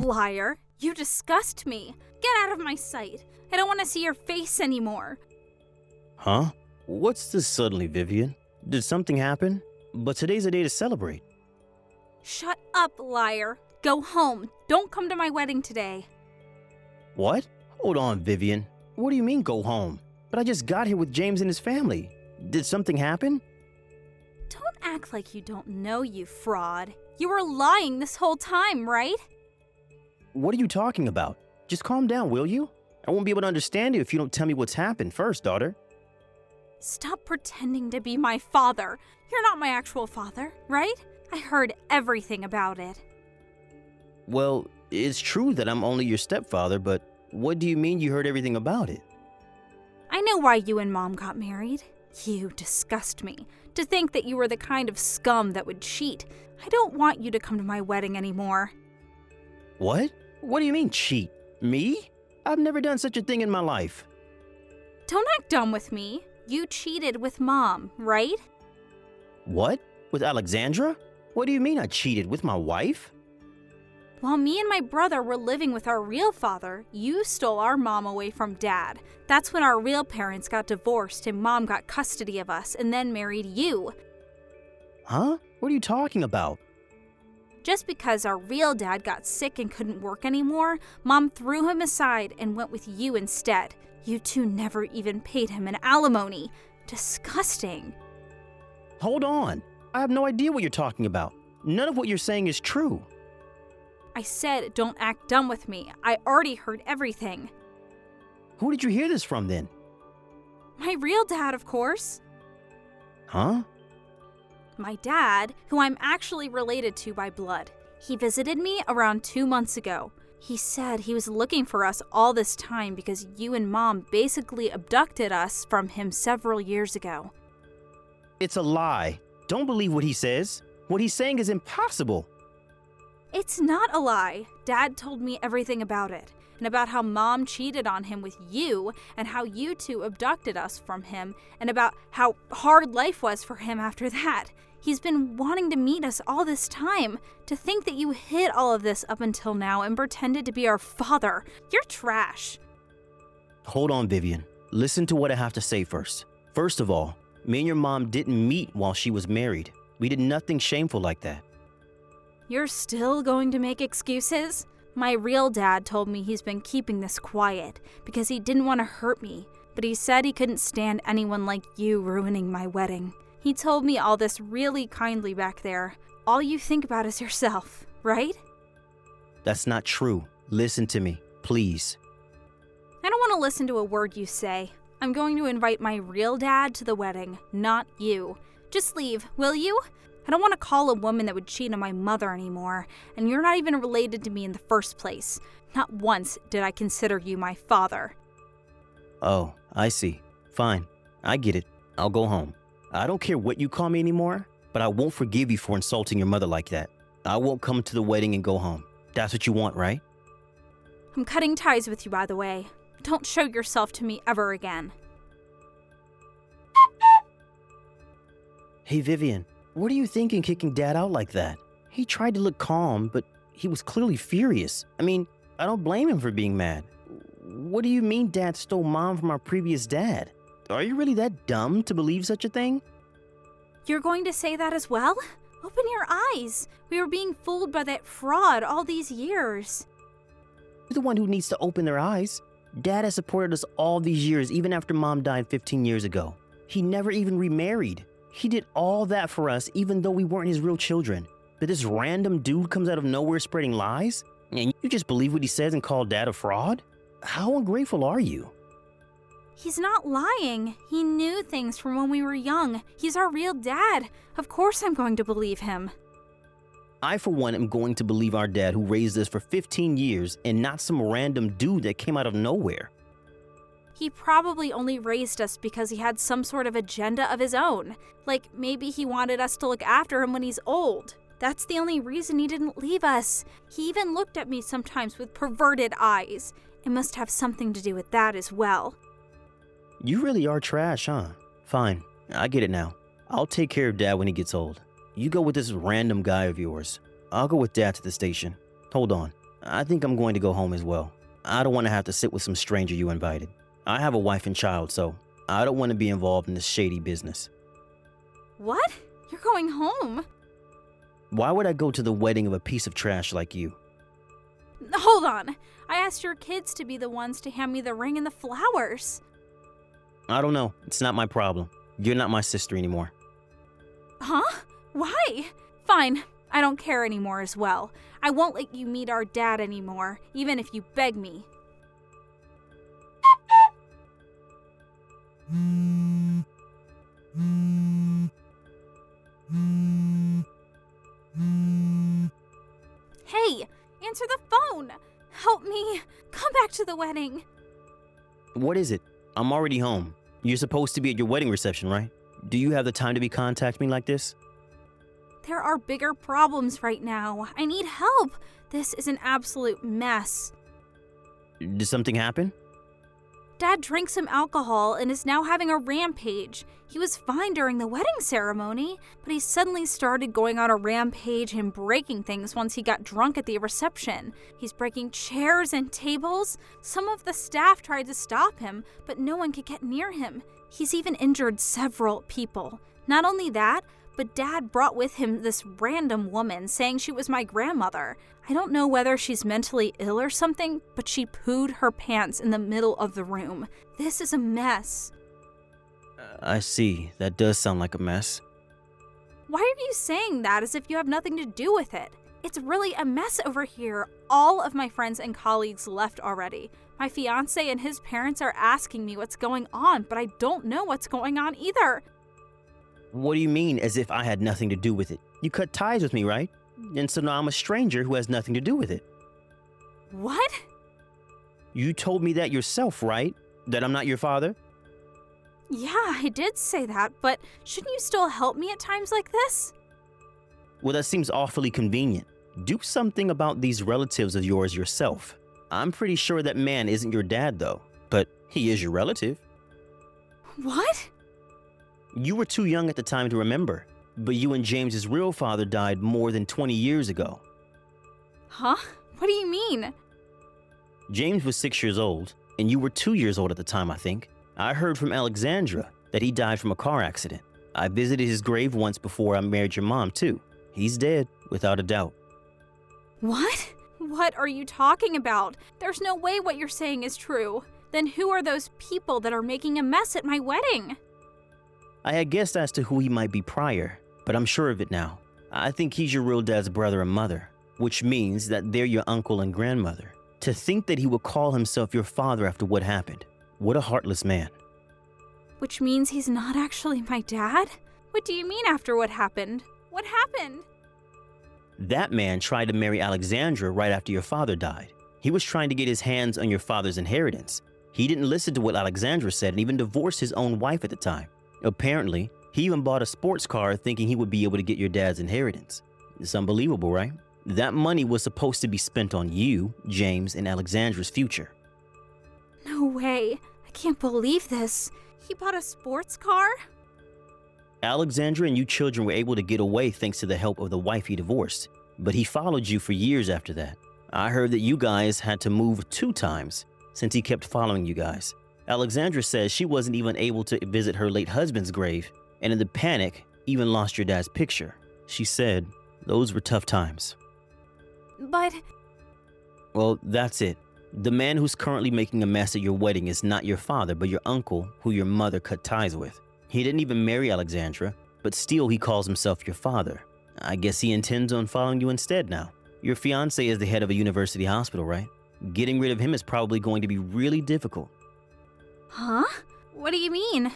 Liar, you disgust me. Get out of my sight. I don't want to see your face anymore. Huh? What's this suddenly, Vivian? Did something happen? But today's a day to celebrate. Shut up, liar. Go home. Don't come to my wedding today. What? Hold on, Vivian. What do you mean go home? But I just got here with James and his family. Did something happen? Don't act like you don't know, you fraud. You were lying this whole time, right? What are you talking about? Just calm down, will you? I won't be able to understand you if you don't tell me what's happened first, daughter. Stop pretending to be my father. You're not my actual father, right? I heard everything about it. Well, it's true that I'm only your stepfather, but what do you mean you heard everything about it? I know why you and Mom got married. You disgust me. To think that you were the kind of scum that would cheat. I don't want you to come to my wedding anymore. What? What do you mean cheat? Me? I've never done such a thing in my life. Don't act dumb with me. You cheated with Mom, right? What? With Alexandra? What do you mean I cheated with my wife? While me and my brother were living with our real father, you stole our mom away from Dad. That's when our real parents got divorced and Mom got custody of us and then married you. Huh? What are you talking about? Just because our real dad got sick and couldn't work anymore, Mom threw him aside and went with you instead. You two never even paid him an alimony. Disgusting. Hold on. I have no idea what you're talking about. None of what you're saying is true. I said don't act dumb with me. I already heard everything. Who did you hear this from then? My real dad, of course. Huh? My dad, who I'm actually related to by blood. He visited me around 2 months ago. He said he was looking for us all this time because you and Mom basically abducted us from him several years ago. It's a lie. Don't believe what he says. What he's saying is impossible. It's not a lie. Dad told me everything about it, and about how Mom cheated on him with you, and how you two abducted us from him, and about how hard life was for him after that. He's been wanting to meet us all this time. To think that you hid all of this up until now and pretended to be our father. You're trash. Hold on, Vivian. Listen to what I have to say first. First of all, me and your mom didn't meet while she was married. We did nothing shameful like that. You're still going to make excuses? My real dad told me he's been keeping this quiet because he didn't want to hurt me, but he said he couldn't stand anyone like you ruining my wedding. He told me all this really kindly back there. All you think about is yourself, right? That's not true. Listen to me, please. I don't want to listen to a word you say. I'm going to invite my real dad to the wedding, not you. Just leave, will you? I don't want to call a woman that would cheat on my mother anymore, and you're not even related to me in the first place. Not once did I consider you my father. Oh, I see. Fine. I get it. I'll go home. I don't care what you call me anymore, but I won't forgive you for insulting your mother like that. I won't come to the wedding and go home. That's what you want, right? I'm cutting ties with you, by the way. Don't show yourself to me ever again. Hey, Vivian, what are you thinking kicking Dad out like that? He tried to look calm, but he was clearly furious. I mean, I don't blame him for being mad. What do you mean Dad stole Mom from our previous dad? Are you really that dumb to believe such a thing? You're going to say that as well? Open your eyes. We were being fooled by that fraud all these years. You're the one who needs to open their eyes. Dad has supported us all these years, even after Mom died 15 years ago. He never even remarried. He did all that for us, even though we weren't his real children. But this random dude comes out of nowhere spreading lies? And you just believe what he says and call Dad a fraud? How ungrateful are you? He's not lying. He knew things from when we were young. He's our real dad. Of course I'm going to believe him. I, for one, am going to believe our dad who raised us for 15 years and not some random dude that came out of nowhere. He probably only raised us because he had some sort of agenda of his own. Like maybe he wanted us to look after him when he's old. That's the only reason he didn't leave us. He even looked at me sometimes with perverted eyes. It must have something to do with that as well. You really are trash, huh? Fine, I get it now. I'll take care of Dad when he gets old. You go with this random guy of yours. I'll go with Dad to the station. Hold on, I think I'm going to go home as well. I don't want to have to sit with some stranger you invited. I have a wife and child, so I don't want to be involved in this shady business. What? You're going home? Why would I go to the wedding of a piece of trash like you? Hold on. I asked your kids to be the ones to hand me the ring and the flowers. I don't know. It's not my problem. You're not my sister anymore. Huh? Why? Fine. I don't care anymore as well. I won't let you meet our dad anymore, even if you beg me. Hey, answer the phone. Help me. Come back to the wedding. What is it? I'm already home. You're supposed to be at your wedding reception, right? Do you have the time to be contacting me like this? There are bigger problems right now. I need help. This is an absolute mess. Did something happen? Dad drank some alcohol and is now having a rampage. He was fine during the wedding ceremony, but he suddenly started going on a rampage and breaking things once he got drunk at the reception. He's breaking chairs and tables. Some of the staff tried to stop him, but no one could get near him. He's even injured several people. Not only that, but Dad brought with him this random woman saying she was my grandmother. I don't know whether she's mentally ill or something, but she pooed her pants in the middle of the room. This is a mess. I see. That does sound like a mess. Why are you saying that as if you have nothing to do with it? It's really a mess over here. All of my friends and colleagues left already. My fiancé and his parents are asking me what's going on, but I don't know what's going on either. What do you mean, as if I had nothing to do with it? You cut ties with me, right? And so now I'm a stranger who has nothing to do with it. What? You told me that yourself, right? That I'm not your father? Yeah, I did say that, but shouldn't you still help me at times like this? Well, that seems awfully convenient. Do something about these relatives of yours yourself. I'm pretty sure that man isn't your dad, though, but he is your relative. What? You were too young at the time to remember, but you and James's real father died more than 20 years ago. Huh? What do you mean? James was 6 years old, and you were 2 years old at the time, I think. I heard from Alexandra that he died from a car accident. I visited his grave once before I married your mom, too. He's dead, without a doubt. What? What are you talking about? There's no way what you're saying is true. Then who are those people that are making a mess at my wedding? I had guessed as to who he might be prior, but I'm sure of it now. I think he's your real dad's brother and mother, which means that they're your uncle and grandmother. To think that he would call himself your father after what happened. What a heartless man. Which means he's not actually my dad? What do you mean after what happened? What happened? That man tried to marry Alexandra right after your father died. He was trying to get his hands on your father's inheritance. He didn't listen to what Alexandra said and even divorced his own wife at the time. Apparently, he even bought a sports car thinking he would be able to get your dad's inheritance. It's unbelievable, right? That money was supposed to be spent on you, James, and Alexandra's future. No way. I can't believe this. He bought a sports car? Alexandra and you children were able to get away thanks to the help of the wife he divorced, but he followed you for years after that. I heard that you guys had to move 2 times since he kept following you guys. Alexandra says she wasn't even able to visit her late husband's grave, and in the panic, even lost your dad's picture. She said those were tough times. But... Well, that's it. The man who's currently making a mess at your wedding is not your father, but your uncle, who your mother cut ties with. He didn't even marry Alexandra, but still he calls himself your father. I guess he intends on following you instead now. Your fiancé is the head of a university hospital, right? Getting rid of him is probably going to be really difficult. Huh? What do you mean?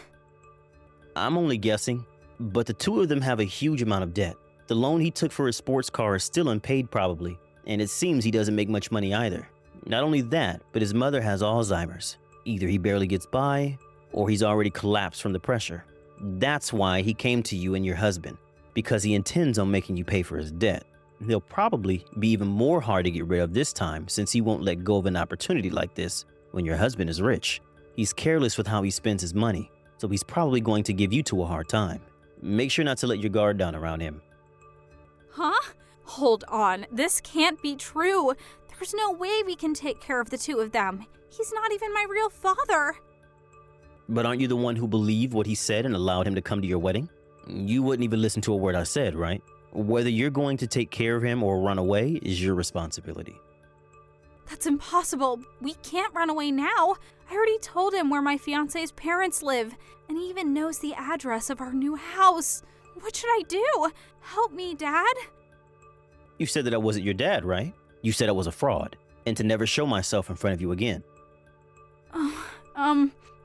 I'm only guessing, but the two of them have a huge amount of debt. The loan he took for his sports car is still unpaid probably, and it seems he doesn't make much money either. Not only that, but his mother has Alzheimer's. Either he barely gets by, or he's already collapsed from the pressure. That's why he came to you and your husband, because he intends on making you pay for his debt. They'll probably be even more hard to get rid of this time since he won't let go of an opportunity like this when your husband is rich. He's careless with how he spends his money, so he's probably going to give you two a hard time. Make sure not to let your guard down around him. Huh? Hold on. This can't be true. There's no way we can take care of the two of them. He's not even my real father. But aren't you the one who believed what he said and allowed him to come to your wedding? You wouldn't even listen to a word I said, right? Whether you're going to take care of him or run away is your responsibility. That's impossible. We can't run away now. I already told him where my fiancé's parents live, and he even knows the address of our new house. What should I do? Help me, Dad. You said that I wasn't your dad, right? You said I was a fraud, and to never show myself in front of you again.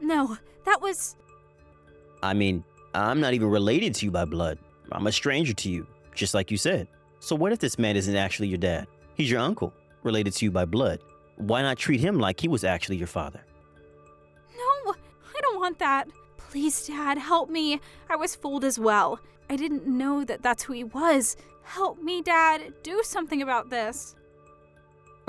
No, that was... I mean, I'm not even related to you by blood. I'm a stranger to you, just like you said. So what if this man isn't actually your dad? He's your uncle, related to you by blood. Why not treat him like he was actually your father? No, I don't want that. Please, Dad, help me. I was fooled as well. I didn't know that that's who he was. Help me, Dad. Do something about this.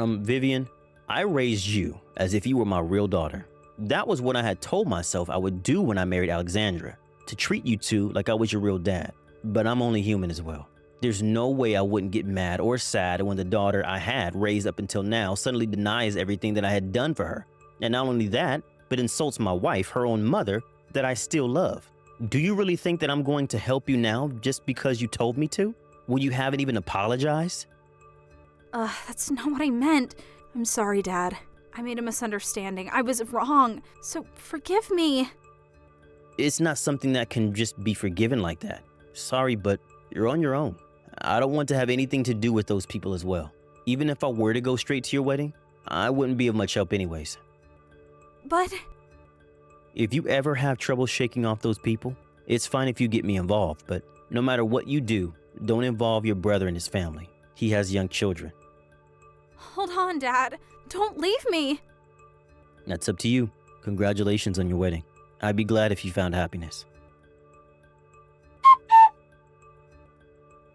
Vivian, I raised you as if you were my real daughter. That was what I had told myself I would do when I married Alexandra, to treat you two like I was your real dad. But I'm only human as well. There's no way I wouldn't get mad or sad when the daughter I had raised up until now suddenly denies everything that I had done for her. And not only that, but insults my wife, her own mother, that I still love. Do you really think that I'm going to help you now just because you told me to? When you haven't even apologized? That's not what I meant. I'm sorry, Dad. I made a misunderstanding. I was wrong. So forgive me. It's not something that can just be forgiven like that. Sorry, but you're on your own. I don't want to have anything to do with those people as well. Even if I were to go straight to your wedding, I wouldn't be of much help anyways. But... If you ever have trouble shaking off those people, it's fine if you get me involved, but no matter what you do, don't involve your brother and his family. He has young children. Hold on, Dad. Don't leave me. That's up to you. Congratulations on your wedding. I'd be glad if you found happiness.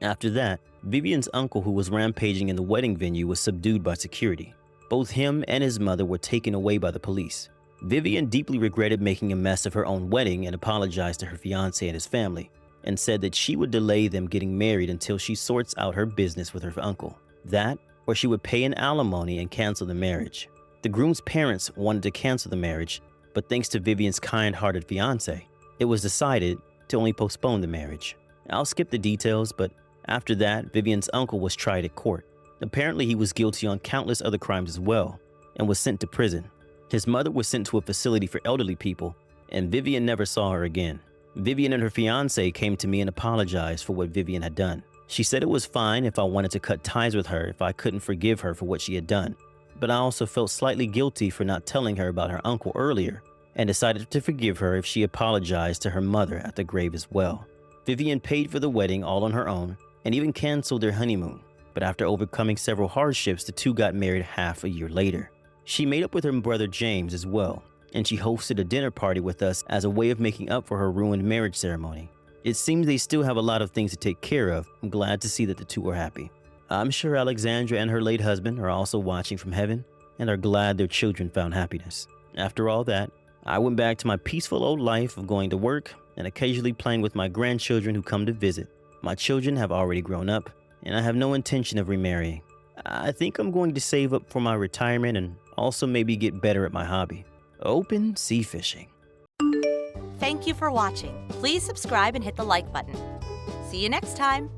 After that, Vivian's uncle, who was rampaging in the wedding venue, was subdued by security. Both him and his mother were taken away by the police. Vivian deeply regretted making a mess of her own wedding and apologized to her fiancé and his family, and said that she would delay them getting married until she sorts out her business with her uncle. That, or she would pay an alimony and cancel the marriage. The groom's parents wanted to cancel the marriage, but thanks to Vivian's kind-hearted fiancé, it was decided to only postpone the marriage. I'll skip the details, but after that, Vivian's uncle was tried at court. Apparently, he was guilty on countless other crimes as well, and was sent to prison. His mother was sent to a facility for elderly people, and Vivian never saw her again. Vivian and her fiancé came to me and apologized for what Vivian had done. She said it was fine if I wanted to cut ties with her if I couldn't forgive her for what she had done. But I also felt slightly guilty for not telling her about her uncle earlier, and decided to forgive her if she apologized to her mother at the grave as well. Vivian paid for the wedding all on her own, and even canceled their honeymoon. But after overcoming several hardships, the two got married half a year later. She made up with her brother James as well, and she hosted a dinner party with us as a way of making up for her ruined marriage ceremony. It seems they still have a lot of things to take care of. I'm glad to see that the two are happy. I'm sure Alexandra and her late husband are also watching from heaven and are glad their children found happiness. After all that, I went back to my peaceful old life of going to work and occasionally playing with my grandchildren who come to visit. My children have already grown up, and I have no intention of remarrying. I think I'm going to save up for my retirement and also maybe get better at my hobby, open sea fishing. Thank you for watching. Please subscribe and hit the like button. See you next time.